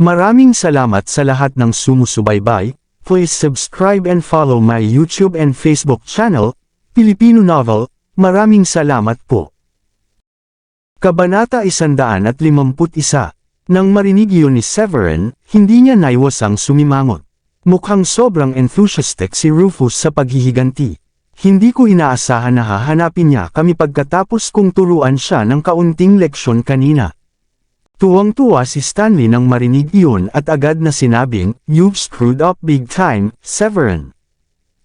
Maraming salamat sa lahat ng sumusubaybay. Please subscribe and follow my YouTube and Facebook channel, Filipino Novel. Maraming salamat po. Kabanata 151. Nang marinig yun ni Severin, hindi niya naiwasang sumimangot. Mukhang sobrang enthusiastic si Rufus sa paghihiganti. Hindi ko inaasahan na hahanapin niya kami pagkatapos kong turuan siya ng kaunting leksyon kanina. Tuwang-tuwa si Stanley nang marinig iyon at agad na sinabing, "You've screwed up big time, Severin.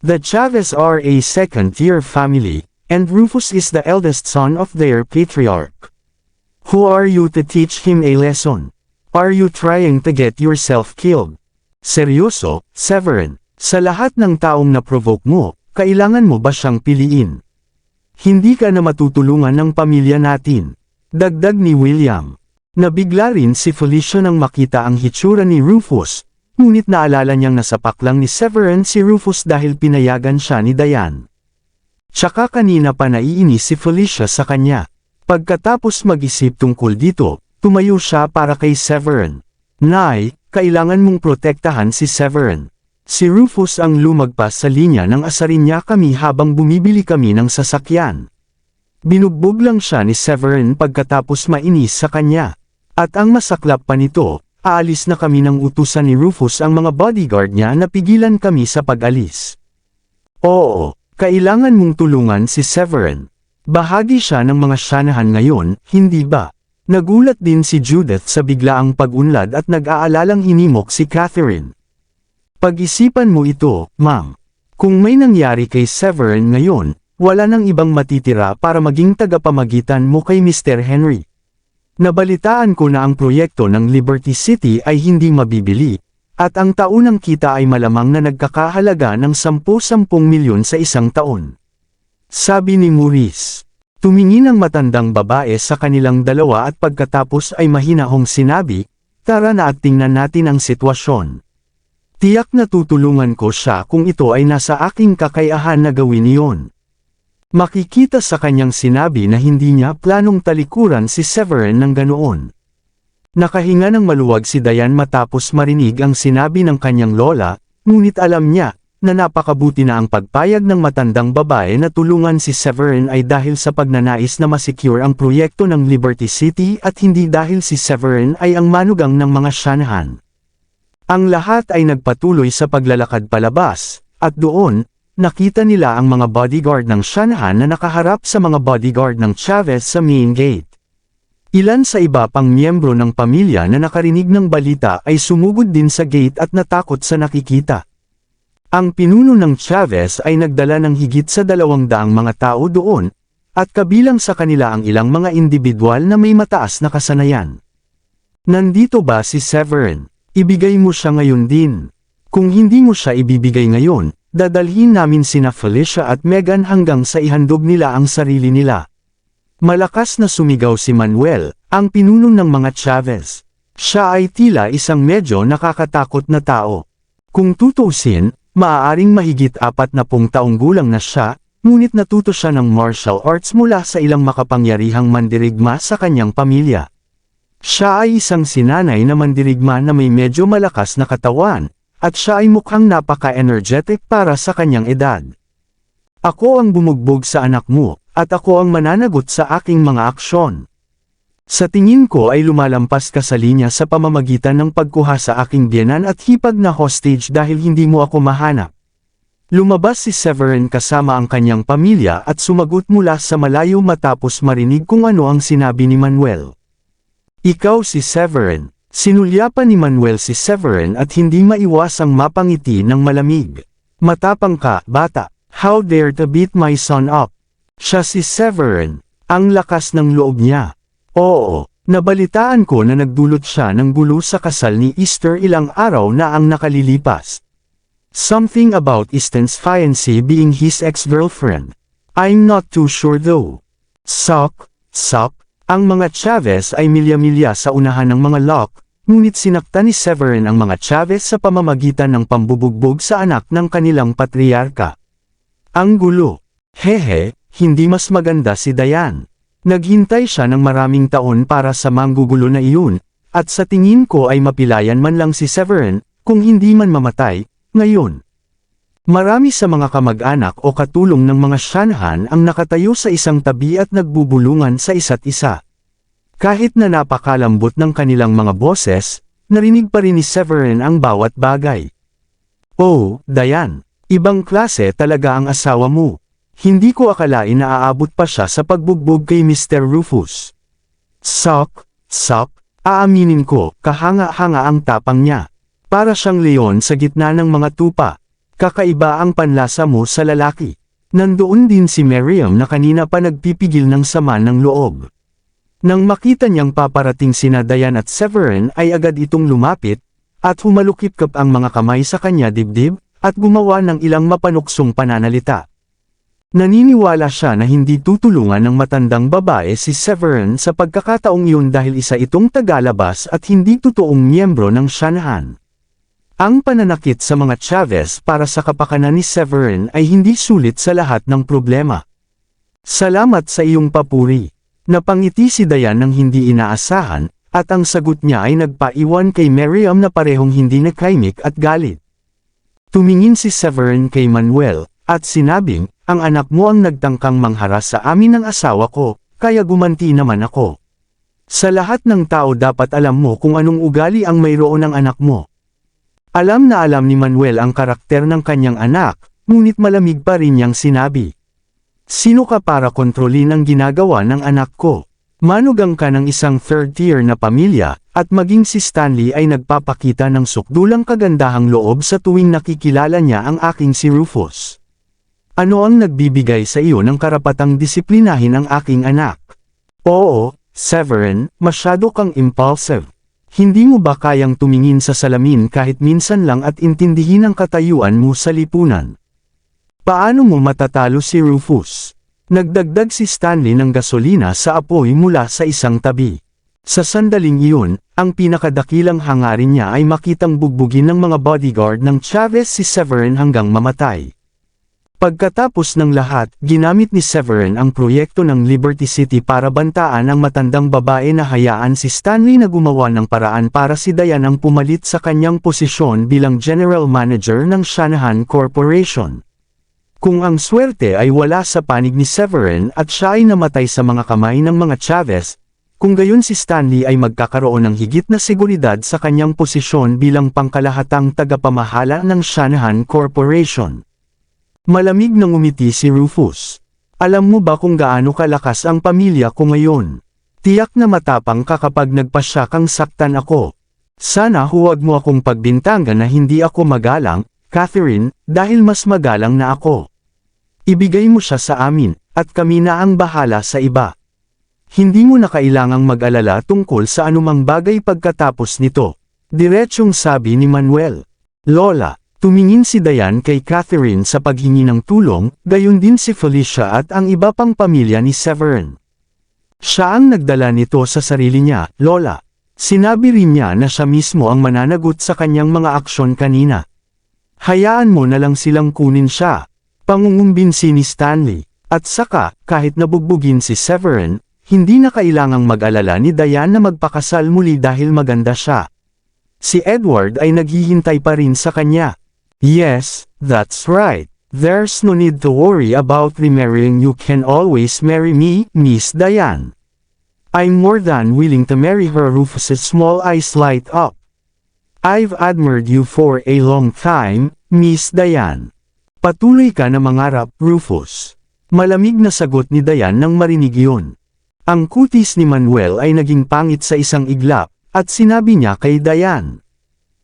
The Chavez are a second-tier family, and Rufus is the eldest son of their patriarch. Who are you to teach him a lesson? Are you trying to get yourself killed?" Seryoso, Severin, sa lahat ng taong na-provoke mo, kailangan mo ba siyang piliin? Hindi ka na matutulungan ng pamilya natin. Dagdag ni William. Nabigla rin si Felicia nang makita ang hitsura ni Rufus, ngunit naalala niyang nasapak lang ni Severin si Rufus dahil pinayagan siya ni Diane. Tsaka kanina pa naiinis si Felicia sa kanya. Pagkatapos mag-isip tungkol dito, tumayo siya para kay Severin. "Nay, kailangan mong protektahan si Severin. Si Rufus ang lumagpas sa linya nang asarin niya kami habang bumibili kami ng sasakyan." Binugbog lang siya ni Severin pagkatapos mainis sa kanya. At ang masaklap pa nito, aalis na kami ng utusan ni Rufus ang mga bodyguard niya na pigilan kami sa pag-alis. "Oo, kailangan mong tulungan si Severin. Bahagi siya ng mga Shanahan ngayon, hindi ba?" Nagulat din si Judith sa biglaang pag-unlad at nag-aalalang hinimok si Catherine. "Pag-isipan mo ito, ma'am. Kung may nangyari kay Severin ngayon, wala nang ibang matitira para maging tagapamagitan mo kay Mr. Henry. Nabalitaan ko na ang proyekto ng Liberty City ay hindi mabibili, at ang taunang kita ay malamang na nagkakahalaga ng 10 milyon sa isang taon." Sabi ni Maurice. Tumingin ang matandang babae sa kanilang dalawa at pagkatapos ay mahinahong sinabi, "Tara na at tingnan natin ang sitwasyon. Tiyak na tutulungan ko siya kung ito ay nasa aking kakayahan na gawin iyon." Makikita sa kanyang sinabi na hindi niya planong talikuran si Severin ng ganoon. Nakahinga ng maluwag si Diane matapos marinig ang sinabi ng kanyang lola, ngunit alam niya na napakabuti na ang pagpayag ng matandang babae na tulungan si Severin ay dahil sa pagnanais na masecure ang proyekto ng Liberty City at hindi dahil si Severin ay ang manugang ng mga Shanahan. Ang lahat ay nagpatuloy sa paglalakad palabas, at doon, nakita nila ang mga bodyguard ng Shanahan na nakaharap sa mga bodyguard ng Chavez sa main gate. Ilan sa iba pang miyembro ng pamilya na nakarinig ng balita ay sumugod din sa gate at natakot sa nakikita. Ang pinuno ng Chavez ay nagdala ng higit sa 200 mga tao doon, at kabilang sa kanila ang ilang mga individual na may mataas na kasanayan. "Nandito ba si Severin? Ibigay mo siya ngayon din. Kung hindi mo siya ibibigay ngayon, dadalhin namin sina Felicia at Megan hanggang sa ihandog nila ang sarili nila." Malakas na sumigaw si Manuel, ang pinuno ng mga Chavez. Siya ay tila isang medyo nakakatakot na tao. Kung tutuusin, maaaring mahigit 40 taong gulang na siya, ngunit natuto siya ng martial arts mula sa ilang makapangyarihang mandirigma sa kanyang pamilya. Siya ay isang sinanay na mandirigma na may medyo malakas na katawan, at siya ay mukhang napaka-energetic para sa kanyang edad. "Ako ang bumugbog sa anak mo, at ako ang mananagot sa aking mga aksyon. Sa tingin ko ay lumalampas ka sa linya sa pamamagitan ng pagkuha sa aking biyenan at hipag na hostage dahil hindi mo ako mahanap." Lumabas si Severin kasama ang kanyang pamilya at sumagot mula sa malayo matapos marinig kung ano ang sinabi ni Manuel. "Ikaw si Severin." Sinulyapan ni Manuel si Severin at hindi maiwasang mapangiti ng malamig. "Matapang ka, bata. How dare to beat my son up?" Siya si Severin. Ang lakas ng loob niya. "Oo, nabalitaan ko na nagdulot siya ng gulo sa kasal ni Easter ilang araw na ang nakalilipas. Something about Easton's fiancée being his ex-girlfriend. I'm not too sure though." Sok. Ang mga Chavez ay milya-milya sa unahan ng mga Locke, ngunit sinaktan ni Severin ang mga Chavez sa pamamagitan ng pambubugbog sa anak ng kanilang patriarka. Ang gulo. Hehe, hindi mas maganda si Diane. Naghintay siya ng maraming taon para sa manggugulo na iyon, at sa tingin ko ay mapilayan man lang si Severin, kung hindi man mamatay, ngayon. Marami sa mga kamag-anak o katulong ng mga Shanahan ang nakatayo sa isang tabi at nagbubulungan sa isa't isa. Kahit na napakalambot ng kanilang mga boses, narinig pa rin ni Severin ang bawat bagay. "Oh, Diane, ibang klase talaga ang asawa mo. Hindi ko akalain na aabot pa siya sa pagbugbog kay Mr. Rufus." "Sok, aaminin ko, kahanga-hanga ang tapang niya. Para siyang leon sa gitna ng mga tupa. Kakaiba ang panlasa mo sa lalaki." Nandoon din si Miriam na kanina pa nagpipigil ng sama ng loob. Nang makita niyang paparating sina Diane at Severin ay agad itong lumapit, at humalukip-kap ang mga kamay sa kanya dibdib, at gumawa ng ilang mapanuksong pananalita. Naniniwala siya na hindi tutulungan ng matandang babae si Severin sa pagkakataong iyon dahil isa itong tagalabas at hindi totoong miyembro ng Shanahan. Ang pananakit sa mga Chavez para sa kapakanan ni Severin ay hindi sulit sa lahat ng problema. "Salamat sa iyong papuri." Napangiti si Diane nang hindi inaasahan, at ang sagot niya ay nagpaiwan kay Miriam na parehong hindi nakaimik at galit. Tumingin si Severin kay Manuel, at sinabing, "Ang anak mo ang nagtangkang mangharas sa amin ng asawa ko, kaya gumanti naman ako. Sa lahat ng tao dapat alam mo kung anong ugali ang mayroon ng anak mo." Alam na alam ni Manuel ang karakter ng kanyang anak, ngunit malamig pa rin niyang sinabi. "Sino ka para kontrolin ang ginagawa ng anak ko? Manugang ka ng isang third-tier na pamilya, at maging si Stanley ay nagpapakita ng sukdulang kagandahang loob sa tuwing nakikilala niya ang aking si Rufus. Ano ang nagbibigay sa iyo ng karapatang disiplinahin ang aking anak?" "Oo, Severin, masyado kang impulsive. Hindi mo ba kayang tumingin sa salamin kahit minsan lang at intindihin ang katayuan mo sa lipunan? Paano mo matatalo si Rufus?" Nagdagdag si Stanley ng gasolina sa apoy mula sa isang tabi. Sa sandaling iyon, ang pinakadakilang hangarin niya ay makitang bugbugin ng mga bodyguard ng Chavez si Severin hanggang mamatay. Pagkatapos ng lahat, ginamit ni Severin ang proyekto ng Liberty City para bantaan ang matandang babae na hayaan si Stanley na gumawa ng paraan para si Diane ang pumalit sa kanyang posisyon bilang General Manager ng Shanahan Corporation. Kung ang swerte ay wala sa panig ni Severin at siya ay namatay sa mga kamay ng mga Chavez, kung gayon si Stanley ay magkakaroon ng higit na seguridad sa kanyang posisyon bilang pangkalahatang tagapamahala ng Shanahan Corporation. Malamig na ngumiti si Rufus. "Alam mo ba kung gaano kalakas ang pamilya ko ngayon? Tiyak na matapang ka kapag nagpasya kang saktan ako. Sana huwag mo akong pagbintangan na hindi ako magalang, Catherine, dahil mas magalang na ako. Ibigay mo siya sa amin, at kami na ang bahala sa iba. Hindi mo na kailangang mag-alala tungkol sa anumang bagay pagkatapos nito." Diretsyong sabi ni Manuel. "Lola." Tumingin si Diane kay Catherine sa paghingi ng tulong, gayon din si Felicia at ang iba pang pamilya ni Severin. Siya ang nagdala nito sa sarili niya, "Lola." Sinabi rin niya na siya mismo ang mananagot sa kanyang mga aksyon kanina. "Hayaan mo na lang silang kunin siya." Pangungumbinsi ni Stanley. At saka, kahit nabugbugin si Severin, hindi na kailangang mag-alala ni Diane na magpakasal muli dahil maganda siya. Si Edward ay naghihintay pa rin sa kanya. "Yes, that's right. There's no need to worry about remarrying. You can always marry me, Miss Diane. I'm more than willing to marry her." Rufus's small eyes light up. "I've admired you for a long time, Miss Diane." "Patuloy ka na mangarap, Rufus." Malamig na sagot ni Diane nang marinig iyon. Ang kutis ni Manuel ay naging pangit sa isang iglap, at sinabi niya kay Diane.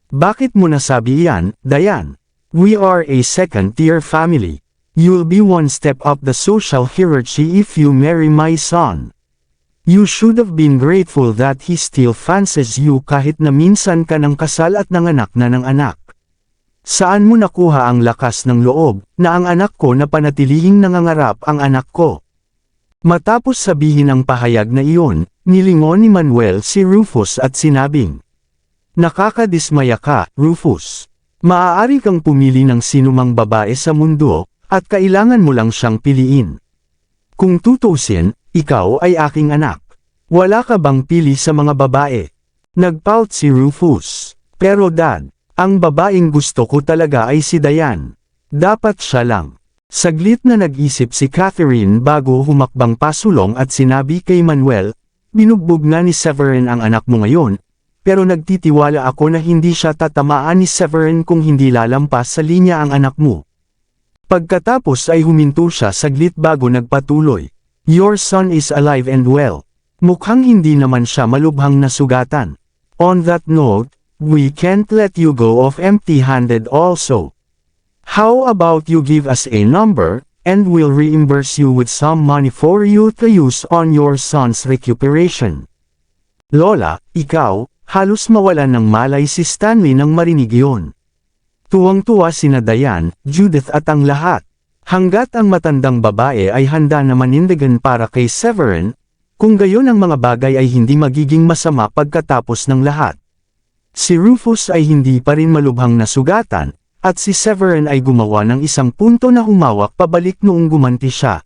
"Bakit mo nasabi iyan, Diane? We are a second-tier family. You'll be one step up the social hierarchy if you marry my son. You should have been grateful that he still fancies you kahit na minsan ka ng kasal at nanganak na ng anak. Saan mo nakuha ang lakas ng loob, na ang anak ko na panatilihing nangangarap ang anak ko?" Matapos sabihin ang pahayag na iyon, nilingon ni Manuel si Rufus at sinabing, "Nakakadismaya ka, Rufus. Maaari kang pumili ng sinumang babae sa mundo, at kailangan mo lang siyang piliin. Kung tutusin, ikaw ay aking anak. Wala ka bang pili sa mga babae?" Nagpout si Rufus. Pero Dad, ang babaeng gusto ko talaga ay si Diane. Dapat siya lang. Saglit na nag-isip si Catherine bago humakbang pasulong at sinabi kay Manuel, binugbog nga ni Severin ang anak mo ngayon, pero nagtitiwala ako na hindi siya tatamaan ni Severin kung hindi lalampas sa linya ang anak mo. Pagkatapos ay huminto siya saglit bago nagpatuloy. Your son is alive and well. Mukhang hindi naman siya malubhang nasugatan. On that note, we can't let you go off empty-handed also. How about you give us a number, and we'll reimburse you with some money for you to use on your son's recuperation. Lola, ikaw, halos mawalan ng malay si Stanley nang marinig iyon. Tuwang-tuwa sina Diane, Judith at ang lahat. Hanggat ang matandang babae ay handa na manindigan para kay Severin, kung gayon ang mga bagay ay hindi magiging masama pagkatapos ng lahat. Si Rufus ay hindi pa rin malubhang nasugatan, at si Severin ay gumawa ng isang punto na humawak pabalik noong gumanti siya.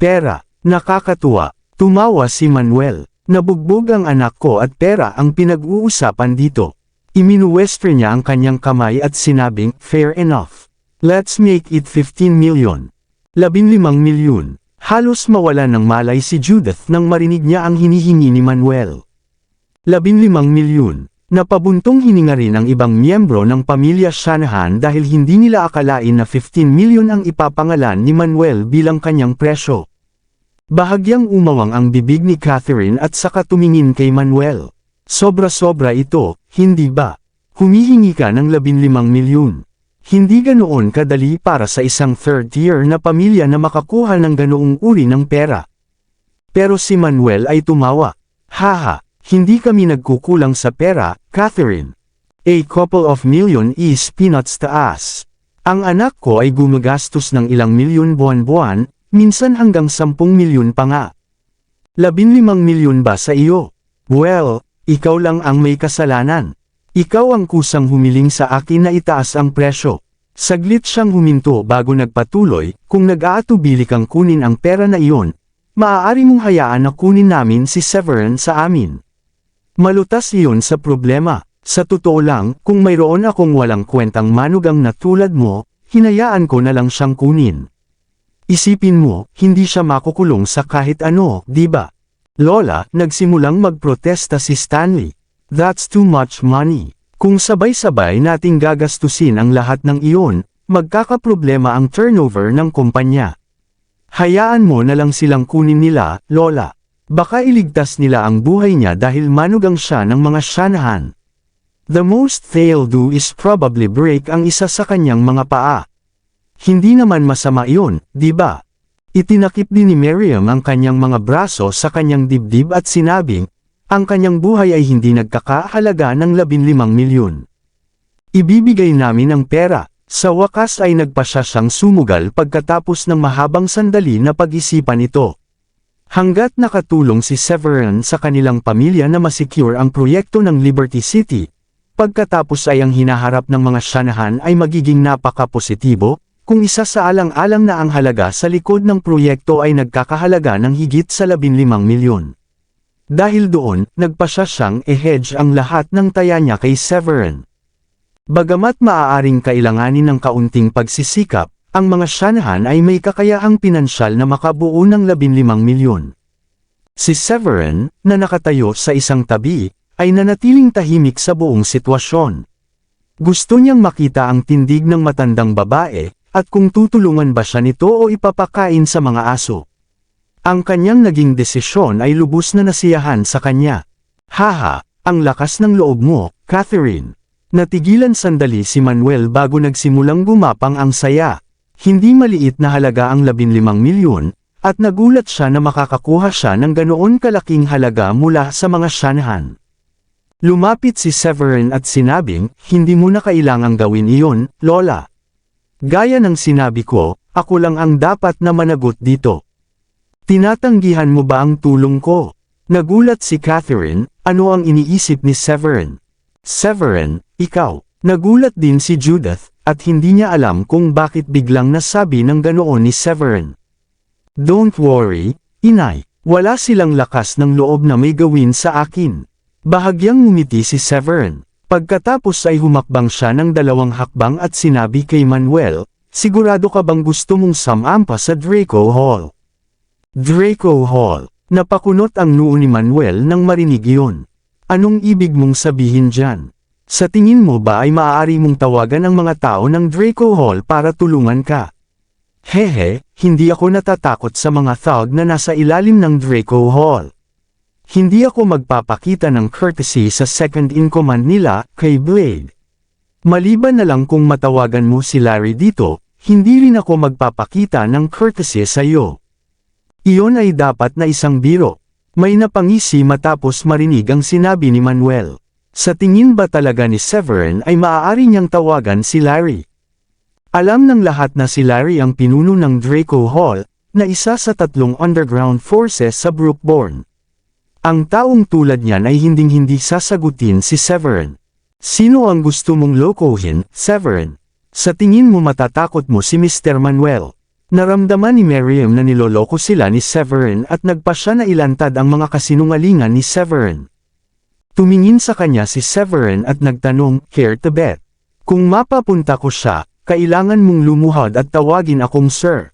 Pera, nakakatuwa, tumawa si Manuel. Nabugbog ang anak ko at pera ang pinag-uusapan dito. Iminuwestro niya ang kanyang kamay at sinabing, fair enough. Let's make it 15 million. 15 milyon. Halos mawala ng malay si Judith nang marinig niya ang hinihingi ni Manuel. 15 milyon. Napabuntong hininga rin ang ibang miyembro ng pamilya Shanahan dahil hindi nila akalain na 15 milyon ang ipapangalan ni Manuel bilang kanyang presyo. Bahagyang umawang ang bibig ni Catherine at saka tumingin kay Manuel. Sobra-sobra ito, hindi ba? Humihingi ka ng 15 milyon. Hindi ganoon kadali para sa isang third tier na pamilya na makakuha ng ganoong uri ng pera. Pero si Manuel ay tumawa. Haha. Hindi kami nagkukulang sa pera, Catherine. A couple of million is peanuts to us. Ang anak ko ay gumagastos ng ilang milyon buwan-buwan, minsan hanggang 10 milyon pa nga. 15 milyon ba sa iyo? Well, ikaw lang ang may kasalanan. Ikaw ang kusang humiling sa akin na itaas ang presyo. Saglit siyang huminto bago nagpatuloy, kung nag-aatubili kang kunin ang pera na iyon, maaari mong hayaan na kunin namin si Severin sa amin. Malutas iyon sa problema. Sa totoo lang, kung mayroon akong walang kwentang manugang na tulad mo, hinayaan ko na lang siyang kunin. Isipin mo, hindi siya makukulong sa kahit ano, di ba? Lola, nagsimulang magprotesta si Stanley. That's too much money. Kung sabay-sabay nating gagastusin ang lahat ng iyon, magkakaproblema ang turnover ng kumpanya. Hayaan mo na lang silang kunin nila, Lola. Baka iligtas nila ang buhay niya dahil manugang siya ng mga Shanahan. The most they'll do is probably break ang isa sa kanyang mga paa. Hindi naman masama iyon, di ba? Itinakip din ni Miriam ang kanyang mga braso sa kanyang dibdib at sinabing, ang kanyang buhay ay hindi nagkakahalaga ng 15 milyon. Ibibigay namin ang pera. Sa wakas ay nagpasya siyang sumugal pagkatapos ng mahabang sandali na pag-isipan ito. Hanggat nakatulong si Severin sa kanilang pamilya na masecure ang proyekto ng Liberty City, pagkatapos ay ang hinaharap ng mga Shanahan ay magiging napaka-positibo, kung isa sa alang-alang na ang halaga sa likod ng proyekto ay nagkakahalaga ng higit sa 15 milyon. Dahil doon, nagpasya siyang i-hedge ang lahat ng taya niya kay Severin. Bagamat maaaring kailanganin ng kaunting pagsisikap, ang mga Shanahan ay may kakayahang pinansyal na makabuo ng 15 milyon. Si Severin, na nakatayo sa isang tabi, ay nanatiling tahimik sa buong sitwasyon. Gusto niyang makita ang tindig ng matandang babae, at kung tutulungan ba siya nito o ipapakain sa mga aso. Ang kanyang naging desisyon ay lubos na nasiyahan sa kanya. Haha, ang lakas ng loob mo, Catherine. Natigilan sandali si Manuel bago nagsimulang gumapang ang saya. Hindi maliit na halaga ang 15 milyon, at nagulat siya na makakakuha siya ng ganoon kalaking halaga mula sa mga Shanahan. Lumapit si Severin at sinabing, hindi mo na kailangang gawin iyon, Lola. Gaya ng sinabi ko, ako lang ang dapat na managot dito. Tinatanggihan mo ba ang tulong ko? Nagulat si Catherine, ano ang iniisip ni Severin? Severin, ikaw. Nagulat din si Judith, at hindi niya alam kung bakit biglang nasabi ng ganoon ni Severin. Don't worry, inay. Wala silang lakas ng loob na may gawin sa akin. Bahagyang ngumiti si Severin. Pagkatapos ay humakbang siya ng 2 hakbang at sinabi kay Manuel, "Sigurado ka bang gusto mong sumampa sa Draco Hall?" Draco Hall. Napakunot ang noo ni Manuel nang marinig iyon. Anong ibig mong sabihin dyan? Sa tingin mo ba ay maaari mong tawagan ang mga tao ng Draco Hall para tulungan ka? Hehe, hindi ako natatakot sa mga thug na nasa ilalim ng Draco Hall. Hindi ako magpapakita ng courtesy sa second-in-command nila, kay Blade. Maliban na lang kung matawagan mo si Larry dito, hindi rin ako magpapakita ng courtesy sa iyo. Iyon ay dapat na isang biro. May napangisi matapos marinig ang sinabi ni Manuel. Sa tingin ba talaga ni Severin ay maaari niyang tawagan si Larry? Alam ng lahat na si Larry ang pinuno ng Draco Hall, na isa sa 3 underground forces sa Brookborn. Ang taong tulad niyan ay hinding-hindi sasagutin si Severin. Sino ang gusto mong lokohin, Severin? Sa tingin mo matatakot mo si Mr. Manuel? Naramdaman ni Miriam na niloloko sila ni Severin at nagpa siya na ilantad ang mga kasinungalingan ni Severin. Tumingin sa kanya si Severin at nagtanong, "Care to bet? Kung mapapunta ko siya, kailangan mong lumuhod at tawagin akong sir."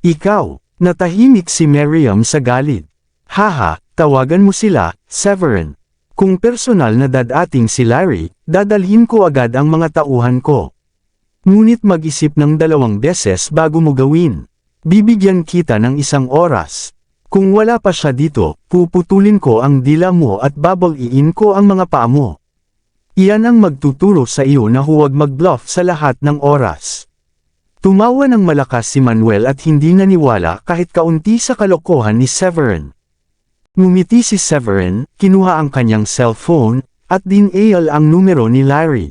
Ikaw, natahimik si Miriam sa galit. "Haha, tawagan mo sila, Severin. Kung personal na dadating si Larry, dadalhin ko agad ang mga tauhan ko. Ngunit mag-isip ng 2 beses bago mo gawin. Bibigyan kita ng 1 oras. Kung wala pa siya dito, puputulin ko ang dila mo at babaliin ko ang mga paa mo. Iyan ang magtuturo sa iyo na huwag mag-bluff sa lahat ng oras." Tumawa ng malakas si Manuel at hindi naniwala kahit kaunti sa kalokohan ni Severin. Ngumiti si Severin, kinuha ang kanyang cellphone, at dinayal ang numero ni Larry.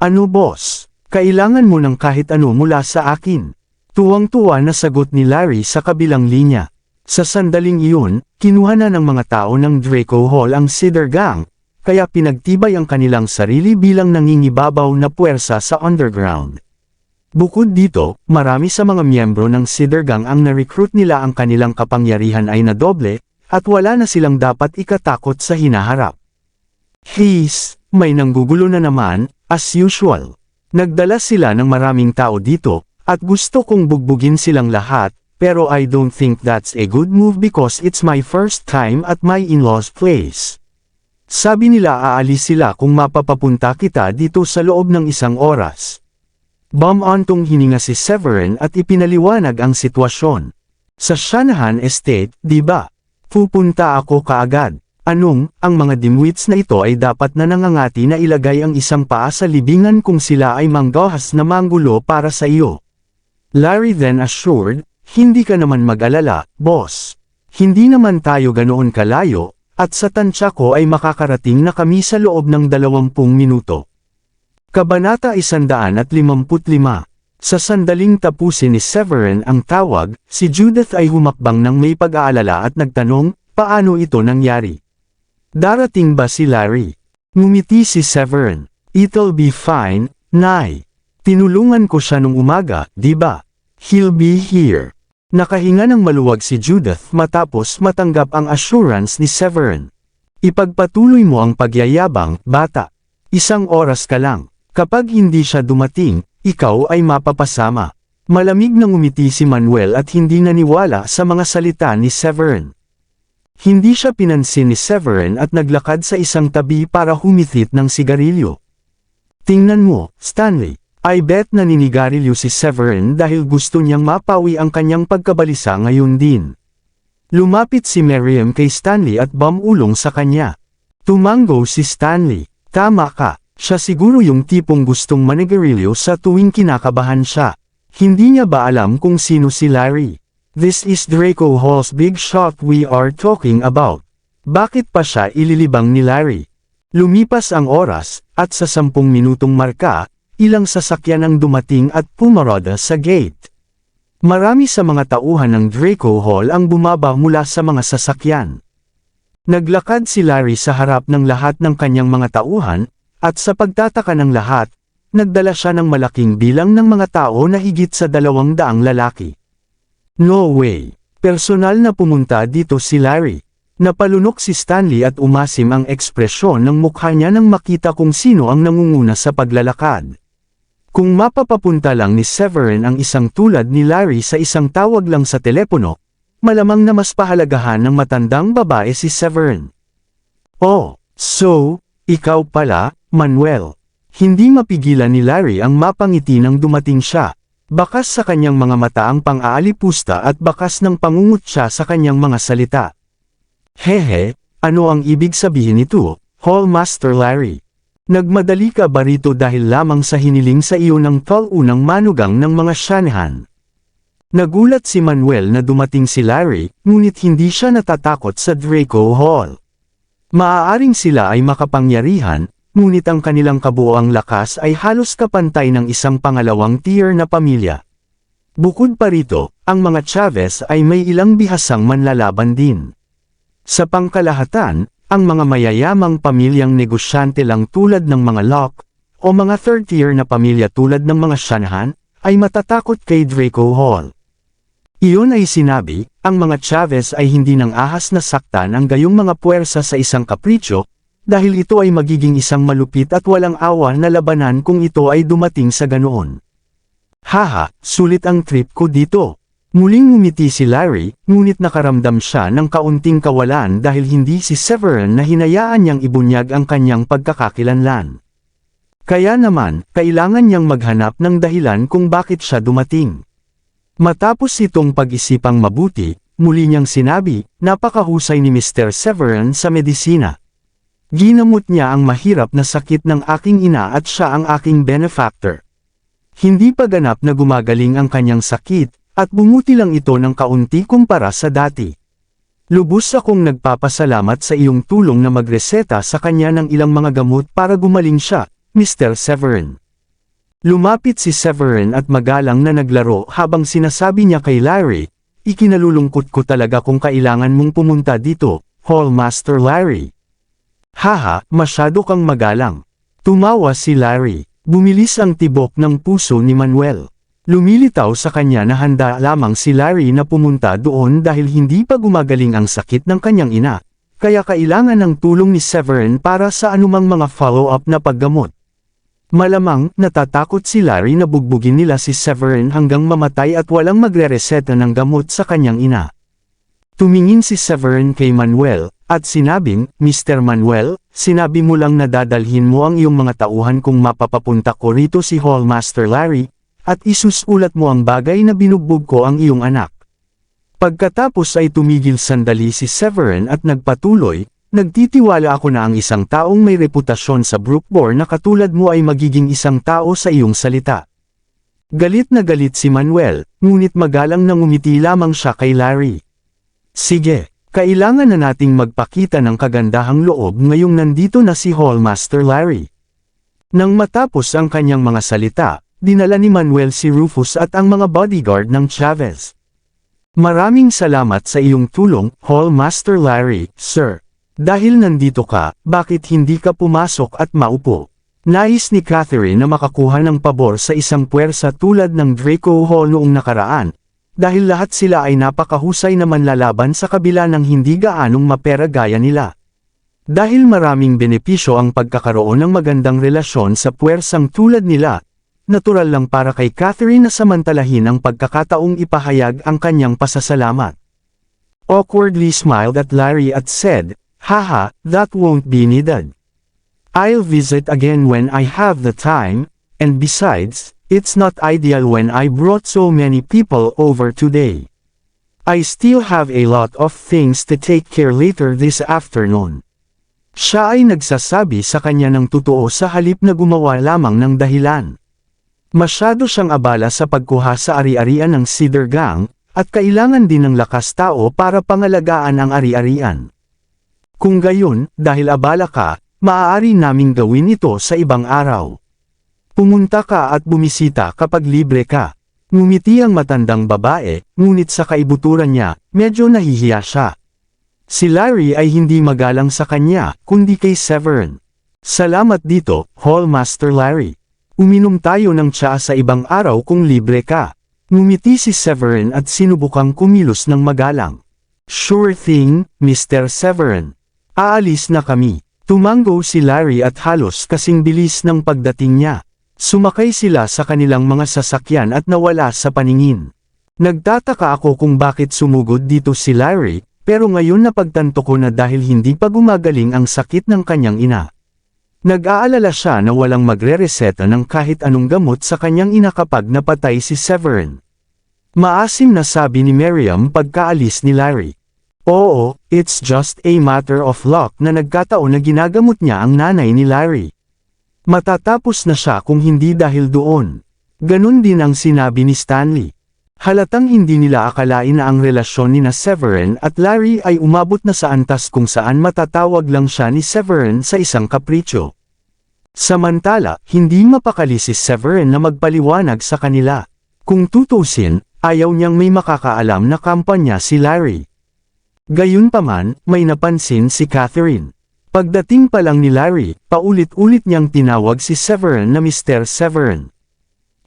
"Ano boss? Kailangan mo ng kahit ano mula sa akin." Tuwang-tuwa na sagot ni Larry sa kabilang linya. Sa sandaling iyon, kinuha na ng mga tao ng Draco Hall ang Cedar Gang, kaya pinagtibay ang kanilang sarili bilang nangingibabaw na puwersa sa underground. Bukod dito, marami sa mga miyembro ng Cedar Gang ang na-recruit nila ang kanilang kapangyarihan ay nadoble, at wala na silang dapat ikatakot sa hinaharap. May nanggugulo na naman, as usual. Nagdala sila ng maraming tao dito, at gusto kong bugbugin silang lahat, pero I don't think that's a good move because it's my first time at my in-laws place. Sabi nila aalis sila kung mapapapunta kita dito sa loob ng 1 oras. Bumantong hininga si Severin at ipinaliwanag ang sitwasyon. Sa Shanahan Estate, di ba? Pupunta ako kaagad. Anong, ang mga dimwits na ito ay dapat na nangangati na ilagay ang 1 paa sa libingan kung sila ay manggahas na manggulo para sa iyo. Larry then assured, "Hindi ka naman mag-alala, boss. Hindi naman tayo ganoon kalayo, at sa tansya ko ay makakarating na kami sa loob ng 20 minuto. Kabanata 155. Sa sandaling tapusin ni Severin ang tawag, si Judith ay humakbang ng may pag-aalala at nagtanong, paano ito nangyari? Darating ba si Larry? Ngumiti si Severin. "It'll be fine, Nay. Tinulungan ko siya nung umaga, di ba? He'll be here." Nakahinga ng maluwag si Judith matapos matanggap ang assurance ni Severin. "Ipagpatuloy mo ang pagyayabang, bata. 1 oras ka lang. Kapag hindi siya dumating, ikaw ay mapapasama." Malamig na ngumiti si Manuel at hindi naniwala sa mga salita ni Severin. Hindi siya pinansin ni Severin at naglakad sa isang tabi para humithit ng sigarilyo. "Tingnan mo, Stanley. I bet naninigarilyo si Severin dahil gusto niyang mapawi ang kanyang pagkabalisa ngayon din." Lumapit si Miriam kay Stanley at bumulong sa kanya. Tumango si Stanley. "Tama ka, siya siguro yung tipong gustong manigarilyo sa tuwing kinakabahan siya. Hindi niya ba alam kung sino si Larry? This is Draco Hall's big shot we are talking about. Bakit pa siya ililibang ni Larry?" Lumipas ang oras, at sa 10 minutong marka, ilang sasakyan ang dumating at pumarada sa gate. Marami sa mga tauhan ng Draco Hall ang bumaba mula sa mga sasakyan. Naglakad si Larry sa harap ng lahat ng kanyang mga tauhan, at sa pagtataka ng lahat, nagdala siya ng malaking bilang ng mga tao na higit sa 200 lalaki. "No way. Personal na pumunta dito si Larry. Napalunok si Stanley at umasim ang ekspresyon ng mukha niya nang makita kung sino ang nangunguna sa paglalakad. Kung mapapapunta lang ni Severin ang isang tulad ni Larry sa isang tawag lang sa telepono, malamang na mas pahalagahan ng matandang babae si Severin. Oh, so, ikaw pala, Manuel. Hindi mapigilan ni Larry ang mapangiti nang dumating siya. Bakas sa kanyang mga mata ang pang-aalipusta at bakas ng pangungut siya sa kanyang mga salita. Hehe, ano ang ibig sabihin nito, Hallmaster Larry? Nagmadali ka ba rito dahil lamang sa hiniling sa iyo ng unang manugang ng mga Shanahan? Nagulat si Manuel na dumating si Larry, ngunit hindi siya natatakot sa Draco Hall. Maaaring sila ay makapangyarihan, ngunit ang kanilang kabuoang lakas ay halos kapantay ng isang pangalawang tier na pamilya. Bukod pa rito, ang mga Chavez ay may ilang bihasang manlalaban din. Sa pangkalahatan, ang mga mayayamang pamilyang negosyante lang tulad ng mga Locke, o mga third-tier na pamilya tulad ng mga Shanahan, ay matatakot kay Draco Hall. Iyon ay sinabi, ang mga Chavez ay hindi nang ahas na saktan ang gayong mga puwersa sa isang kapritsyo, dahil ito ay magiging isang malupit at walang awa na labanan kung ito ay dumating sa ganoon. Haha, sulit ang trip ko dito. Muling ngumiti si Larry, ngunit nakaramdam siya ng kaunting kawalan dahil hindi si Severin na hinayaan niyang ibunyag ang kanyang pagkakakilanlan. Kaya naman, kailangan niyang maghanap ng dahilan kung bakit siya dumating. Matapos itong pag-isipang mabuti, muli niyang sinabi, napakahusay ni Mr. Severin sa medisina. Ginamot niya ang mahirap na sakit ng aking ina at siya ang aking benefactor. Hindi pa ganap na gumagaling ang kanyang sakit, at bumuti lang ito ng kaunti kumpara sa dati. Lubos akong nagpapasalamat sa iyong tulong na magreseta sa kanya ng ilang mga gamot para gumaling siya, Mr. Severin. Lumapit si Severin at magalang na naglaro habang sinasabi niya kay Larry, ikinalulungkot ko talaga kung kailangan mong pumunta dito, Hallmaster Larry. Haha, masyado kang magalang. Tumawa si Larry. Bumilis ang tibok ng puso ni Manuel. Lumilitaw sa kanya na handa lamang si Larry na pumunta doon dahil hindi pa gumagaling ang sakit ng kanyang ina, kaya kailangan ng tulong ni Severin para sa anumang mga follow-up na paggamot. Malamang, natatakot si Larry na bugbugin nila si Severin hanggang mamatay at walang magre-reseta ng gamot sa kanyang ina. Tumingin si Severin kay Manuel, at sinabing, Mr. Manuel, sinabi mo lang na dadalhin mo ang iyong mga tauhan kung mapapapunta ko rito si Hallmaster Larry, at isusulat mo ang bagay na binugbog ko ang iyong anak. Pagkatapos ay tumigil sandali si Severin at nagpatuloy, nagtitiwala ako na ang isang taong may reputasyon sa Brookmore na katulad mo ay magiging isang tao sa iyong salita. Galit na galit si Manuel, ngunit magalang na ngumiti lamang siya kay Larry. Sige, kailangan na nating magpakita ng kagandahang loob ngayong nandito na si Hallmaster Larry. Nang matapos ang kanyang mga salita, dinala ni Manuel si Rufus at ang mga bodyguard ng Chavez. Maraming salamat sa iyong tulong, Hallmaster Larry, sir. Dahil nandito ka, bakit hindi ka pumasok at maupo? Nais ni Catherine na makakuha ng pabor sa isang puwersa tulad ng Draco Hall noong nakaraan, dahil lahat sila ay napakahusay na manlalaban sa kabila ng hindi gaanong mapera gaya nila. Dahil maraming benepisyo ang pagkakaroon ng magandang relasyon sa puwersang tulad nila, natural lang para kay Catherine na samantalahin ang pagkakataong ipahayag ang kanyang pasasalamat. Awkwardly smiled at Larry at said, haha, that won't be needed. I'll visit again when I have the time, and besides, it's not ideal when I brought so many people over today. I still have a lot of things to take care later this afternoon. Siya ay nagsasabi sa kanya ng totoo sa halip na gumawa lamang ng dahilan. Masyado siyang abala sa pagkuha sa ari-arian ng Cedar Gang, at kailangan din ng lakas tao para pangalagaan ang ari-arian. Kung gayon, dahil abala ka, maaari naming gawin ito sa ibang araw. Pumunta ka at bumisita kapag libre ka. Ngumiti ang matandang babae, ngunit sa kaibuturan niya, medyo nahihiya siya. Si Larry ay hindi magalang sa kanya, kundi kay Severin. Salamat dito, Hallmaster Larry. Uminom tayo ng tsaa sa ibang araw kung libre ka. Ngumiti si Severin at sinubukang kumilos ng magalang. Sure thing, Mr. Severin. Aalis na kami. Tumango si Larry at halos kasing bilis ng pagdating niya. Sumakay sila sa kanilang mga sasakyan at nawala sa paningin. Nagtataka ako kung bakit sumugod dito si Larry, pero ngayon napagtanto ko na dahil hindi pa gumagaling ang sakit ng kanyang ina. Nag-aalala siya na walang magre-reseta ng kahit anong gamot sa kanyang ina kapag napatay si Severin. Maasim na sabi ni Miriam pagkaalis ni Larry. Oo, it's just a matter of luck na nagkataon na ginagamot niya ang nanay ni Larry. Matatapos na siya kung hindi dahil doon. Ganun din ang sinabi ni Stanley. Halatang hindi nila akalain na ang relasyon ni Severin at Larry ay umabot na sa antas kung saan matatawag lang siya ni Severin sa isang kapritsyo. Samantala, hindi mapakali si Severin na magpaliwanag sa kanila. Kung tutusin, ayaw niyang may makakaalam na kampanya si Larry. Gayunpaman, may napansin si Catherine. Pagdating pa lang ni Larry, paulit-ulit niyang tinawag si Severin na Mr. Severin.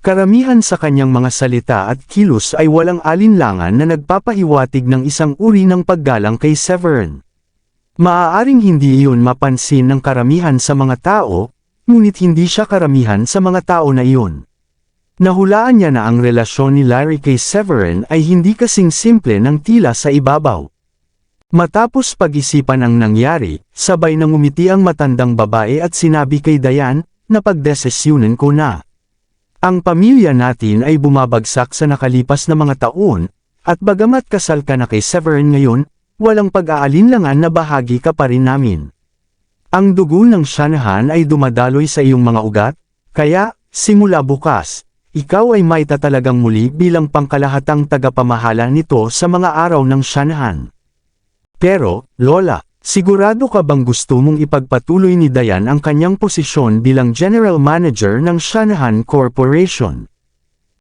Karamihan sa kanyang mga salita at kilos ay walang alinlangan na nagpapahiwatig ng isang uri ng paggalang kay Severin. Maaaring hindi iyon mapansin ng karamihan sa mga tao, ngunit hindi siya karamihan sa mga tao na iyon. Nahulaan niya na ang relasyon ni Larry kay Severin ay hindi kasing simple ng tila sa ibabaw. Matapos pag-isipan ang nangyari, sabay nang umiti ang matandang babae at sinabi kay Diane, na pagdesisyunan ko na. Ang pamilya natin ay bumabagsak sa nakalipas na mga taon, at bagamat kasal ka na kay Severin ngayon, walang pag-aalinlangan na bahagi ka pa rin namin. Ang dugo ng Shanahan ay dumadaloy sa iyong mga ugat, kaya, simula bukas, ikaw ay may tatalagang muli bilang pangkalahatang tagapamahala nito sa mga araw ng Shanahan. Pero, Lola, sigurado ka bang gusto mong ipagpatuloy ni Diane ang kanyang posisyon bilang General Manager ng Shanahan Corporation?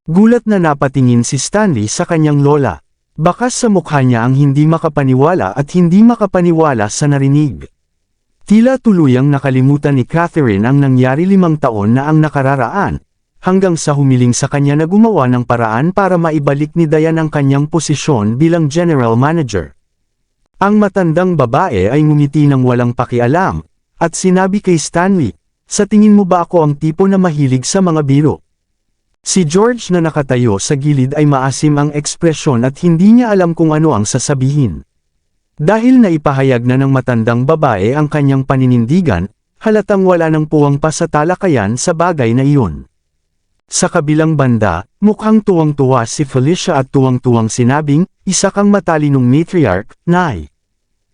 Gulat na napatingin si Stanley sa kanyang lola. Bakas sa mukha niya ang hindi makapaniwala at hindi makapaniwala sa narinig. Tila tuluyang nakalimutan ni Catherine ang nangyari 5 taon na ang nakararaan, hanggang sa humiling sa kanya na gumawa ng paraan para maibalik ni Diane ang kanyang posisyon bilang General Manager. Ang matandang babae ay ngumiti ng walang pakialam, at sinabi kay Stanley, sa tingin mo ba ako ang tipo na mahilig sa mga biro? Si George na nakatayo sa gilid ay maasim ang ekspresyon at hindi niya alam kung ano ang sasabihin. Dahil naipahayag na ng matandang babae ang kanyang paninindigan, halatang wala nang puwang pa sa talakayan sa bagay na iyon. Sa kabilang banda, mukhang tuwang-tuwa si Felicia at tuwang-tuwang sinabing, isa kang matalinong matriarch, Nay.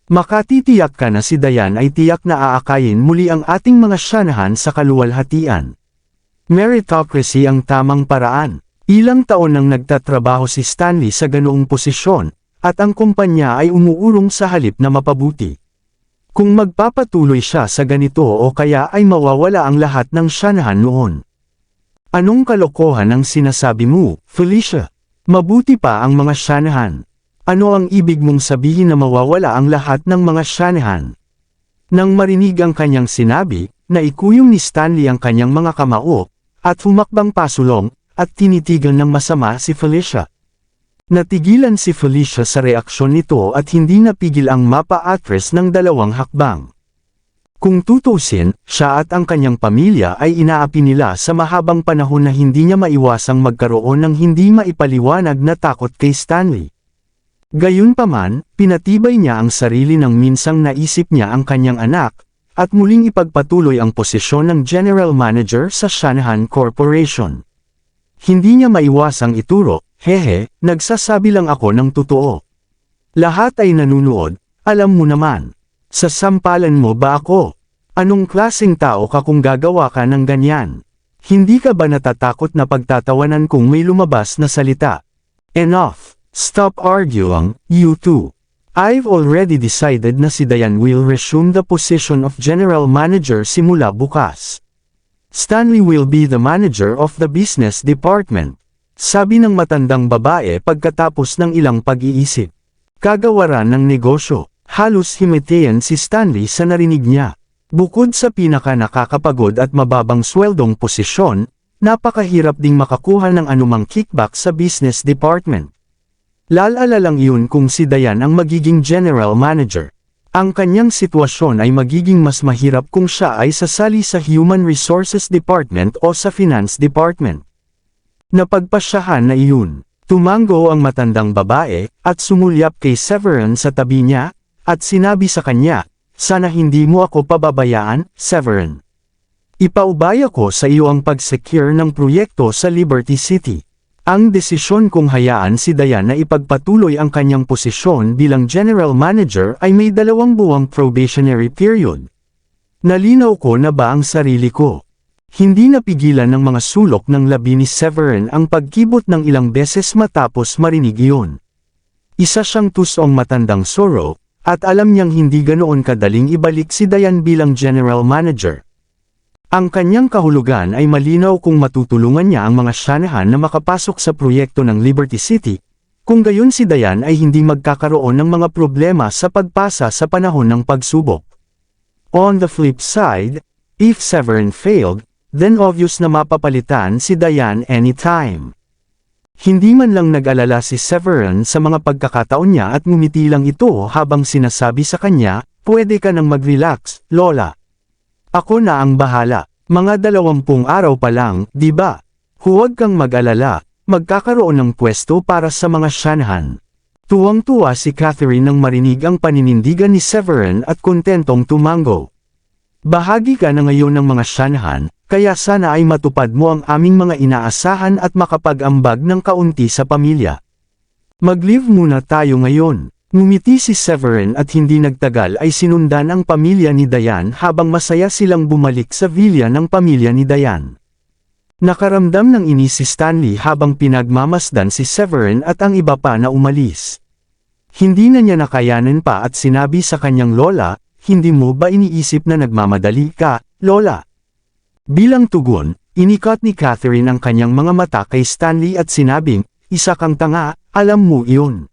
Makatitiyak ka na si Diane ay tiyak na aakayin muli ang ating mga Shanahan sa kaluwalhatian. Meritocracy ang tamang paraan. Ilang taon nang nagtatrabaho si Stanley sa ganoong posisyon, at ang kumpanya ay umuurong sa halip na mapabuti. Kung magpapatuloy siya sa ganito o kaya ay mawawala ang lahat ng Shanahan noon. Anong kalokohan ang sinasabi mo, Felicia? Mabuti pa ang mga Shanahan. Ano ang ibig mong sabihin na mawawala ang lahat ng mga Shanahan? Nang marinig ang kanyang sinabi, naikuyong ni Stanley ang kanyang mga kamao, at humakbang pasulong, at tinitigan ng masama si Felicia. Natigilan si Felicia sa reaksyon nito at hindi napigil ang mapa-atras ng 2 hakbang. Kung tutusin, siya at ang kanyang pamilya ay inaapi nila sa mahabang panahon na hindi niya maiwasang magkaroon ng hindi maipaliwanag na takot kay Stanley. Gayunpaman, pinatibay niya ang sarili nang minsang naisip niya ang kanyang anak, at muling ipagpatuloy ang posisyon ng General Manager sa Shanahan Corporation. Hindi niya maiwasang ituro, hehe, nagsasabi lang ako ng totoo. Lahat ay nanunood, alam mo naman. Sasampalan mo ba ako? Anong klaseng tao ka kung gagawa ka ng ganyan? Hindi ka ba natatakot na pagtatawanan kung may lumabas na salita? Enough! Stop arguing, you two. I've already decided na si Diane will resume the position of General Manager simula bukas. Stanley will be the manager of the business department. Sabi ng matandang babae pagkatapos ng ilang pag-iisip. Kagawaran ng negosyo. Halos himatayan si Stanley sa narinig niya. Bukod sa pinaka-nakakapagod at mababang sweldong posisyon, napakahirap ding makakuha ng anumang kickback sa business department. Lalala lang iyon kung si Diane ang magiging general manager. Ang kanyang sitwasyon ay magiging mas mahirap kung siya ay sasali sa Human Resources Department o sa Finance Department. Napagpasyahan na iyon. Tumango ang matandang babae, at sumulyap kay Severin sa tabi niya, at sinabi sa kanya, "Sana hindi mo ako pababayaan, Severin. Ipaubaya ko sa iyo ang pag-secure ng proyekto sa Liberty City." Ang desisyon kung hayaan si Diane na ipagpatuloy ang kanyang posisyon bilang general manager ay may 2 buwang probationary period. Nalinaw ko na ba ang sarili ko? Hindi napigilan ng mga sulok ng labi ni Severin ang pagkibot ng ilang beses matapos marinig iyon. Isa siyang tusong matandang soro, at alam niyang hindi ganoon kadaling ibalik si Diane bilang general manager. Ang kanyang kahulugan ay malinaw kung matutulungan niya ang mga Shanahan na makapasok sa proyekto ng Liberty City, kung gayon si Diane ay hindi magkakaroon ng mga problema sa pagpasa sa panahon ng pagsubok. On the flip side, if Severin failed, then obvious na mapapalitan si Diane anytime. Hindi man lang nag-alala si Severin sa mga pagkakataon niya at ngumiti lang ito habang sinasabi sa kanya, "Pwede ka nang mag-relax, Lola. Ako na ang bahala. Mga 20 araw pa lang, di ba? Huwag kang mag-alala, magkakaroon ng pwesto para sa mga Shanahan." Tuwang-tuwa si Catherine nang marinig ang paninindigan ni Severin at kontentong tumango. "Bahagi ka na ngayon ng mga Shanahan, kaya sana ay matupad mo ang aming mga inaasahan at makapag-ambag ng kaunti sa pamilya. Mag-leave muna tayo ngayon." Ngumiti si Severin at hindi nagtagal ay sinundan ang pamilya ni Diane habang masaya silang bumalik sa villa ng pamilya ni Diane. Nakaramdam ng inis si Stanley habang pinagmamasdan si Severin at ang iba pa na umalis. Hindi na niya nakayanan pa at sinabi sa kanyang lola, "Hindi mo ba iniisip na nagmamadali ka, Lola?" Bilang tugon, inikot ni Catherine ang kanyang mga mata kay Stanley at sinabing, "Isa kang tanga, alam mo iyon."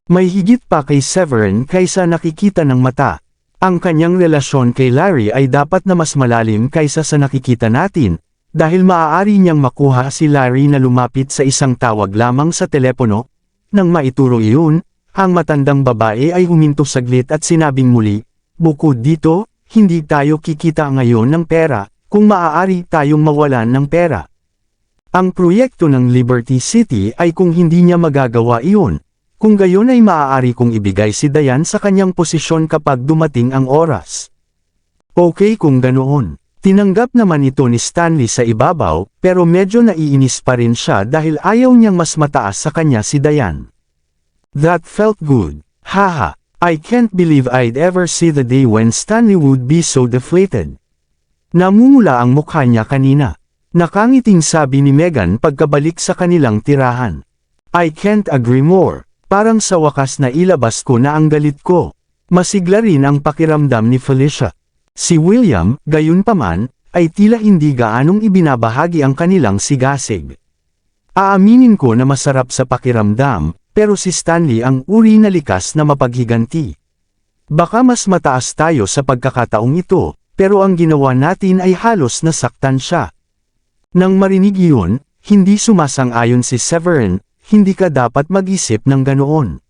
May higit pa kay Severin kaysa nakikita ng mata. Ang kanyang relasyon kay Larry ay dapat na mas malalim kaysa sa nakikita natin, dahil maaari niyang makuha si Larry na lumapit sa isang tawag lamang sa telepono. Nang maituro iyon, ang matandang babae ay huminto saglit at sinabing muli, "Bukod dito, hindi tayo kikita ngayon ng pera, kung maaari tayong mawalan ng pera." Ang proyekto ng Liberty City ay kung hindi niya magagawa iyon. Kung gayon ay maaari kong ibigay si Diane sa kanyang posisyon kapag dumating ang oras. Okay kung ganoon. Tinanggap naman ito ni Stanley sa ibabaw, pero medyo naiinis pa rin siya dahil ayaw niyang mas mataas sa kanya si Diane. That felt good. Haha, I can't believe I'd ever see the day when Stanley would be so deflated. Namumula ang mukha niya kanina. Nakangiting sabi ni Megan pagkabalik sa kanilang tirahan. I can't agree more. Parang sa wakas na ilabas ko na ang galit ko. Masigla rin ang pakiramdam ni Felicia. Si William, gayunpaman, ay tila hindi gaanong ibinabahagi ang kanilang sigasig. Aaminin ko na masarap sa pakiramdam, pero si Stanley ang uri na likas na mapaghiganti. Baka mas mataas tayo sa pagkakataong ito, pero ang ginawa natin ay halos nasaktan siya. Nang marinig iyon, hindi sumasang-ayon si Severin. Hindi ka dapat mag-isip ng ganoon.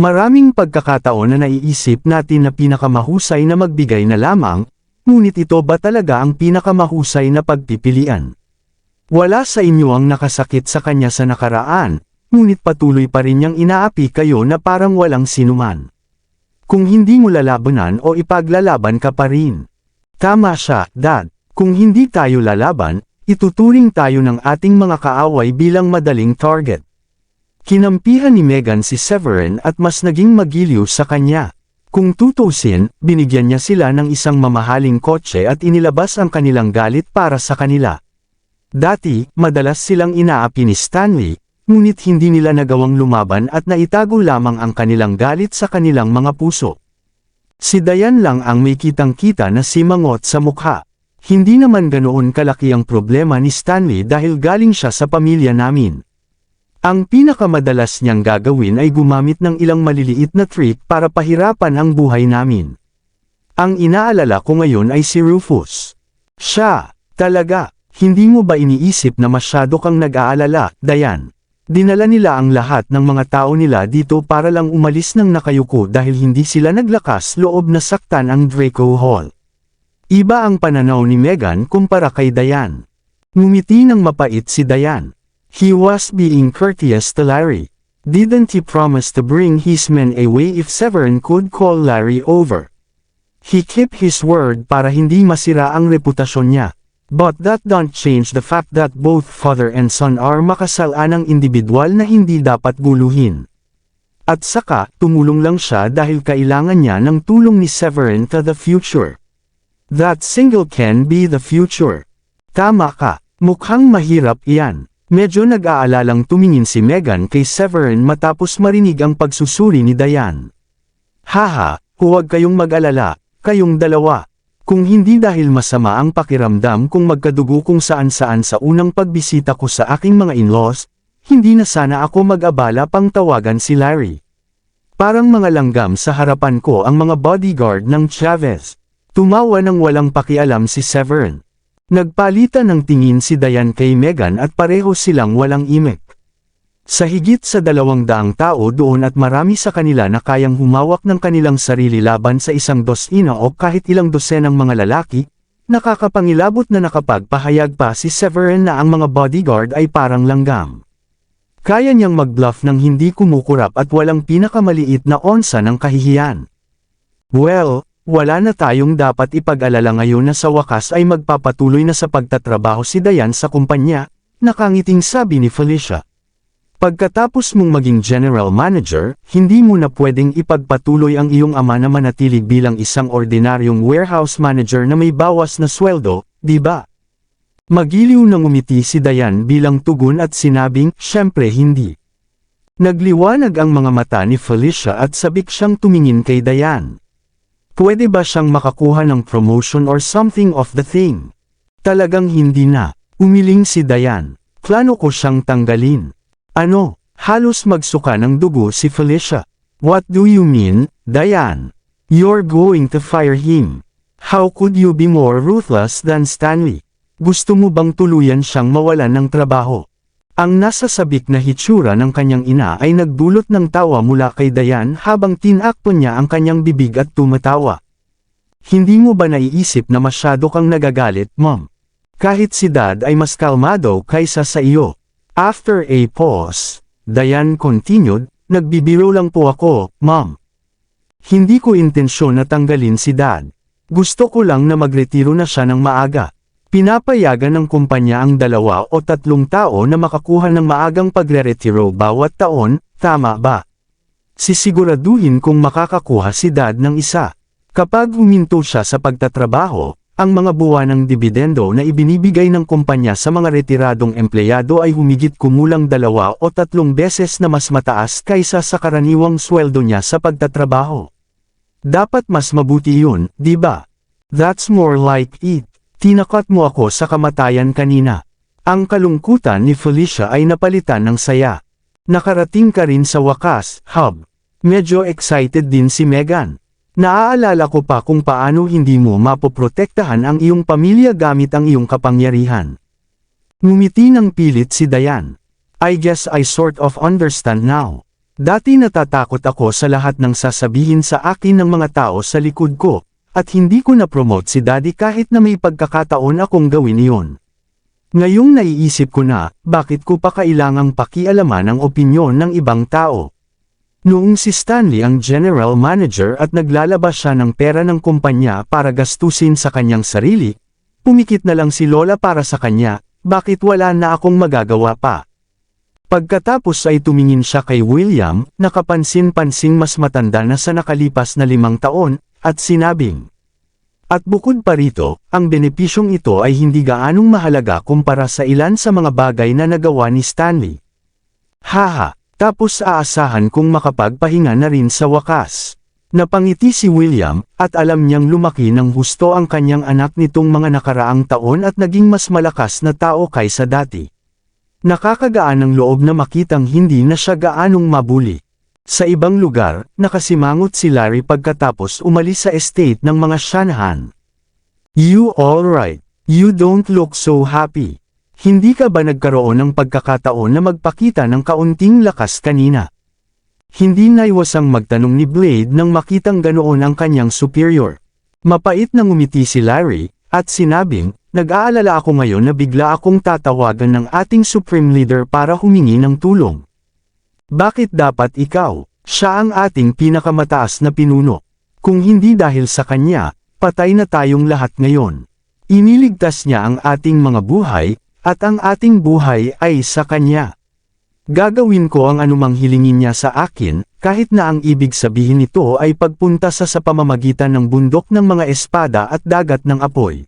Maraming pagkakataon na naiisip natin na pinakamahusay na magbigay na lamang, ngunit ito ba talaga ang pinakamahusay na pagpipilian? Wala sa inyo ang nakasakit sa kanya sa nakaraan, ngunit patuloy pa rin niyang inaapi kayo na parang walang sinuman. Kung hindi mo lalabanan o ipaglalaban ka pa rin. Tama siya, Dad. Kung hindi tayo lalaban, ituturing tayo ng ating mga kaaway bilang madaling target. Kinampihan ni Megan si Severin at mas naging magiliw sa kanya. Kung tutusin, binigyan niya sila ng isang mamahaling kotse at inilabas ang kanilang galit para sa kanila. Dati, madalas silang inaapi ni Stanley, ngunit hindi nila nagawang lumaban at naitago lamang ang kanilang galit sa kanilang mga puso. Si Diane lang ang may kitang-kita na simangot sa mukha. Hindi naman ganoon kalaki ang problema ni Stanley dahil galing siya sa pamilya namin. Ang pinakamadalas niyang gagawin ay gumamit ng ilang maliliit na trick para pahirapan ang buhay namin. Ang inaalala ko ngayon ay si Rufus. Siya, talaga, hindi mo ba iniisip na masyado kang nag-aalala, Diane? Dinala nila ang lahat ng mga tao nila dito para lang umalis ng nakayuko dahil hindi sila naglakas loob na saktan ang Draco Hall. Iba ang pananaw ni Meghan kumpara kay Diane. Ngumiti ng mapait si Diane. He was being courteous to Larry. Didn't he promise to bring his men away if Severin could call Larry over? He kept his word para hindi masira ang reputasyon niya. But that don't change the fact that both father and son are makasalanang individual na hindi dapat guluhin. At saka, tumulong lang siya dahil kailangan niya ng tulong ni Severin to the future. That single can be the future. Tama ka, mukhang mahirap iyan. Medyo nag-aalalang tumingin si Meghan kay Severin matapos marinig ang pagsusuri ni Diane. Haha, huwag kayong mag-alala, kayong dalawa. Kung hindi dahil masama ang pakiramdam kung magkadugo kung saan-saan sa unang pagbisita ko sa aking mga in-laws, hindi na sana ako mag-abala pang tawagan si Larry. Parang mga langgam sa harapan ko ang mga bodyguard ng Chavez. Tumawa ng walang pakialam si Severin. Nagpalitan ng tingin si Diane kay Meghan at pareho silang walang imik. Sa higit sa 200 tao doon at marami sa kanila na kayang humawak ng kanilang sarili laban sa isang dosina o kahit ilang dosenang mga lalaki, nakakapangilabot na nakapagpahayag pa si Severin na ang mga bodyguard ay parang langgam. Kaya niyang mag-bluff ng hindi kumukurap at walang pinakamaliit na onsa ng kahihiyan. Well, wala na tayong dapat ipag-alala ngayon na sa wakas ay magpapatuloy na sa pagtatrabaho si Diane sa kumpanya, nakangiting sabi ni Felicia. Pagkatapos mong maging general manager, hindi mo na pwedeng ipagpatuloy ang iyong ama na manatili bilang isang ordinaryong warehouse manager na may bawas na sweldo, di ba? Magiliw na ngumiti si Diane bilang tugon at sinabing, syempre hindi. Nagliwanag ang mga mata ni Felicia at sabik siyang tumingin kay Diane. Pwede ba siyang makakuha ng promotion or something of the thing? Talagang hindi na. Umiling si Diane. Plano ko siyang tanggalin. Ano? Halos magsuka ng dugo si Felicia. What do you mean, Diane? You're going to fire him. How could you be more ruthless than Stanley? Gusto mo bang tuluyan siyang mawalan ng trabaho? Ang nasasabik na hitsura ng kanyang ina ay nagdulot ng tawa mula kay Diane habang tinakpo niya ang kanyang bibig at tumatawa. Hindi mo ba naiisip na masyado kang nagagalit, Mom? Kahit si Dad ay mas kalmado kaysa sa iyo. After a pause, Diane continued, nagbibiro lang po ako, Mom. Hindi ko intensyon na tanggalin si Dad. Gusto ko lang na magretiro na siya ng maaga. Pinapayagan ng kumpanya ang 2 o 3 tao na makakuha ng maagang pagre-retiro bawat taon, tama ba? Sisiguraduhin kung makakakuha si Dad ng isa. Kapag huminto siya sa pagtatrabaho, ang mga buwanang dibidendo na ibinibigay ng kumpanya sa mga retiradong empleyado ay humigit kumulang 2 o 3 beses na mas mataas kaysa sa karaniwang sweldo niya sa pagtatrabaho. Dapat mas mabuti yun, di ba? That's more like it. Tinakat mo ako sa kamatayan kanina. Ang kalungkutan ni Felicia ay napalitan ng saya. Nakarating ka rin sa wakas, Hub. Medyo excited din si Meghan. Naaalala ko pa kung paano hindi mo mapoprotektahan ang iyong pamilya gamit ang iyong kapangyarihan. Ngumiti ng pilit si Diane. I guess I sort of understand now. Dati natatakot ako sa lahat ng sasabihin sa akin ng mga tao sa likod ko, at hindi ko na-promote si Daddy kahit na may pagkakataon akong gawin iyon. Ngayong naiisip ko na, bakit ko pa kailangang pakialaman ang opinyon ng ibang tao? Noong si Stanley ang general manager at naglalabas siya ng pera ng kumpanya para gastusin sa kanyang sarili, pumikit na lang si Lola para sa kanya, bakit wala na akong magagawa pa? Pagkatapos ay tumingin siya kay William, nakapansin-pansing mas matanda na sa nakalipas na 5 taon, at sinabing, at bukod pa rito, ang benepisyong ito ay hindi gaanong mahalaga kumpara sa ilan sa mga bagay na nagawa ni Stanley. Haha! Tapos aasahan kung makapagpahinga na rin sa wakas. Napangiti si William, at alam niyang lumaki ng husto ang kanyang anak nitong mga nakaraang taon at naging mas malakas na tao kaysa dati. Nakakagaan ng loob na makitang hindi na siya gaanong mabuli. Sa ibang lugar, nakasimangot si Larry pagkatapos umalis sa estate ng mga Shanahan. You all right? You don't look so happy. Hindi ka ba nagkaroon ng pagkakataon na magpakita ng kaunting lakas kanina? Hindi naiwasang magtanong ni Blade nang makitang ganoon ang kanyang superior. Mapait na ngumiti si Larry, at sinabing, nag-aalala ako ngayon na bigla akong tatawagan ng ating Supreme Leader para humingi ng tulong. Bakit dapat ikaw? Siya ang ating pinakamataas na pinuno. Kung hindi dahil sa kanya, patay na tayong lahat ngayon. Iniligtas niya ang ating mga buhay, at ang ating buhay ay sa kanya. Gagawin ko ang anumang hilingin niya sa akin, kahit na ang ibig sabihin nito ay pagpunta sa pamamagitan ng bundok ng mga espada at dagat ng apoy.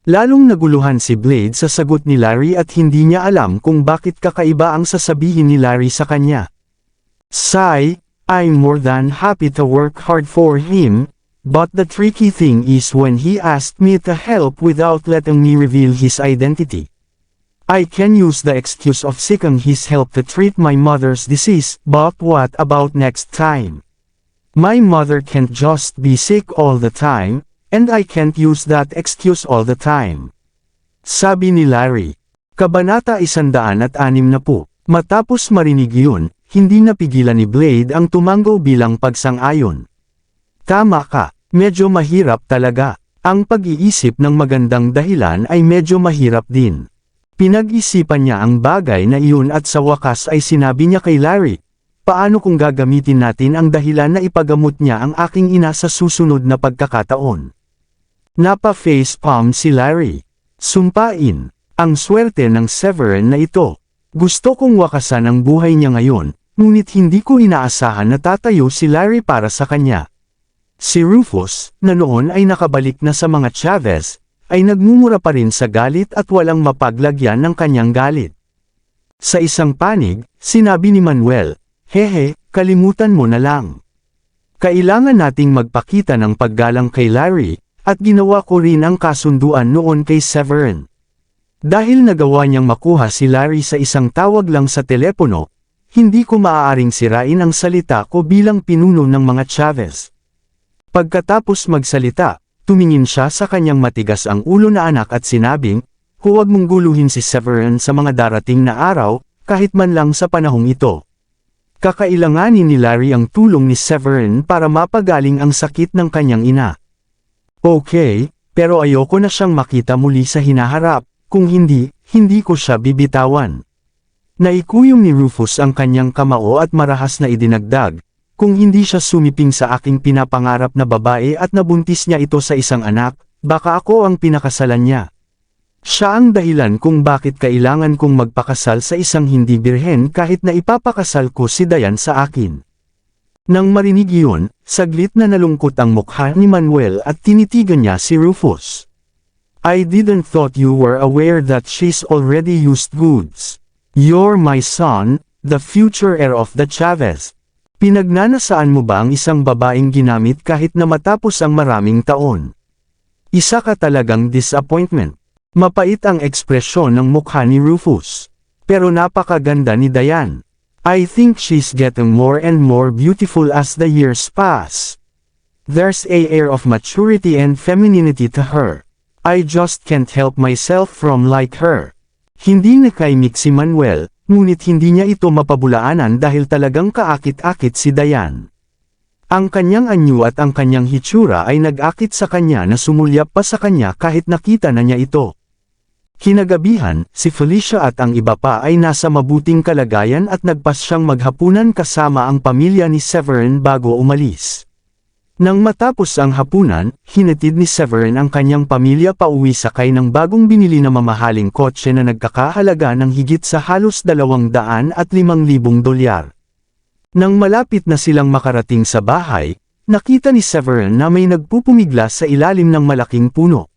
Lalong naguluhan si Blade sa sagot ni Larry at hindi niya alam kung bakit kakaiba ang sasabihin ni Larry sa kanya. Sigh, I'm more than happy to work hard for him, but the tricky thing is when he asked me to help without letting me reveal his identity. I can use the excuse of seeking his help to treat my mother's disease, but what about next time? My mother can't just be sick all the time, and I can't use that excuse all the time. Sabi ni Larry. Kabanata 160. Matapos marinig yun, hindi napigilan ni Blade ang tumango bilang pagsang-ayon. Tama ka, medyo mahirap talaga. Ang pag-iisip ng magandang dahilan ay medyo mahirap din. Pinag-isipan niya ang bagay na iyon at sa wakas ay sinabi niya kay Larry, paano kung gagamitin natin ang dahilan na ipagamot niya ang aking ina sa susunod na pagkakataon? Napa-facepalm si Larry. Sumpain, ang swerte ng Severin na ito. Gusto kong wakasan ang buhay niya ngayon, ngunit hindi ko inaasahan na tatayo si Larry para sa kanya. Si Rufus, na noon ay nakabalik na sa mga Chavez, ay nagmumura pa rin sa galit at walang mapaglagyan ng kanyang galit. Sa isang panig, sinabi ni Manuel, hehe, kalimutan mo na lang. Kailangan nating magpakita ng paggalang kay Larry, at ginawa ko rin ang kasunduan noon kay Severin. Dahil nagawa niyang makuha si Larry sa isang tawag lang sa telepono, hindi ko maaaring sirain ang salita ko bilang pinuno ng mga Chavez. Pagkatapos magsalita, tumingin siya sa kanyang matigas ang ulo na anak at sinabing, huwag mong guluhin si Severin sa mga darating na araw, kahit man lang sa panahong ito. Kakailanganin ni Larry ang tulong ni Severin para mapagaling ang sakit ng kanyang ina. Okay, pero ayoko na siyang makita muli sa hinaharap, kung hindi, hindi ko siya bibitawan. Naikuyom ni Rufus ang kanyang kamao at marahas na idinagdag, kung hindi siya sumiping sa aking pinapangarap na babae at nabuntis niya ito sa isang anak, baka ako ang pinakasalan niya. Siya ang dahilan kung bakit kailangan kong magpakasal sa isang hindi birhen kahit na ipapakasal ko si Dayan sa akin. Nang marinig iyon, saglit na nalungkot ang mukha ni Manuel at tinitigan niya si Rufus. I didn't thought you were aware that she's already used goods. You're my son, the future heir of the Chavez. Pinagnanasaan mo ba ang isang babaeng ginamit kahit na matapos ang maraming taon? Isa ka talagang disappointment. Mapait ang ekspresyon ng mukha ni Rufus. Pero napakaganda ni Dayan. I think she's getting more and more beautiful as the years pass. There's an air of maturity and femininity to her. I just can't help myself from like her. Hindi nakaimik si Manuel, ngunit hindi niya ito mapabulaanan dahil talagang kaakit-akit si Dayan. Ang kanyang anyo at ang kanyang hitsura ay nag-akit sa kanya na sumulyap pa sa kanya kahit nakita na niya ito. Kinagabihan, si Felicia at ang iba pa ay nasa mabuting kalagayan at nagpas siyang maghapunan kasama ang pamilya ni Severin bago umalis. Nang matapos ang hapunan, hinatid ni Severin ang kanyang pamilya pauwi sakay ng bagong binili na mamahaling kotse na nagkakahalaga ng higit sa halos $205,000. Nang malapit na silang makarating sa bahay, nakita ni Severin na may nagpupumiglas sa ilalim ng malaking puno.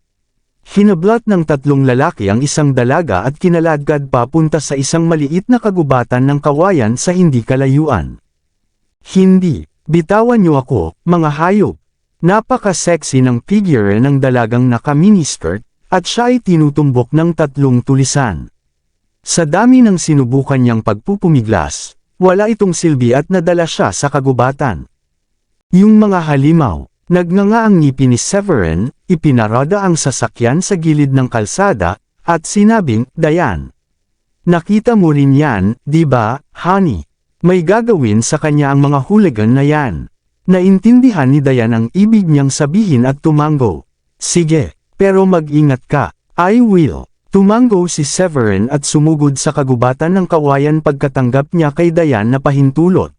Hinablat ng 3 lalaki ang isang dalaga at kinaladkad papunta sa isang maliit na kagubatan ng kawayan sa hindi kalayuan. Hindi. Bitawan niyo ako, mga hayop. Napaka-sexy ng figure ng dalagang naka-miniskirt, at siya ay tinutumbok ng 3 tulisan. Sa dami ng sinubukan niyang pagpupumiglas, wala itong silbi at nadala siya sa kagubatan. Yung mga halimaw, nagnganga ang ngipin ni Severin, ipinarada ang sasakyan sa gilid ng kalsada, at sinabing, Diane. Nakita mo rin yan, di ba, honey? May gagawin sa kanya ang mga hooligan na yan. Naintindihan ni Diane ang ibig niyang sabihin at tumango. Sige, pero mag-ingat ka. I will. Tumango si Severin at sumugod sa kagubatan ng kawayan pagkatanggap niya kay Diane na pahintulot.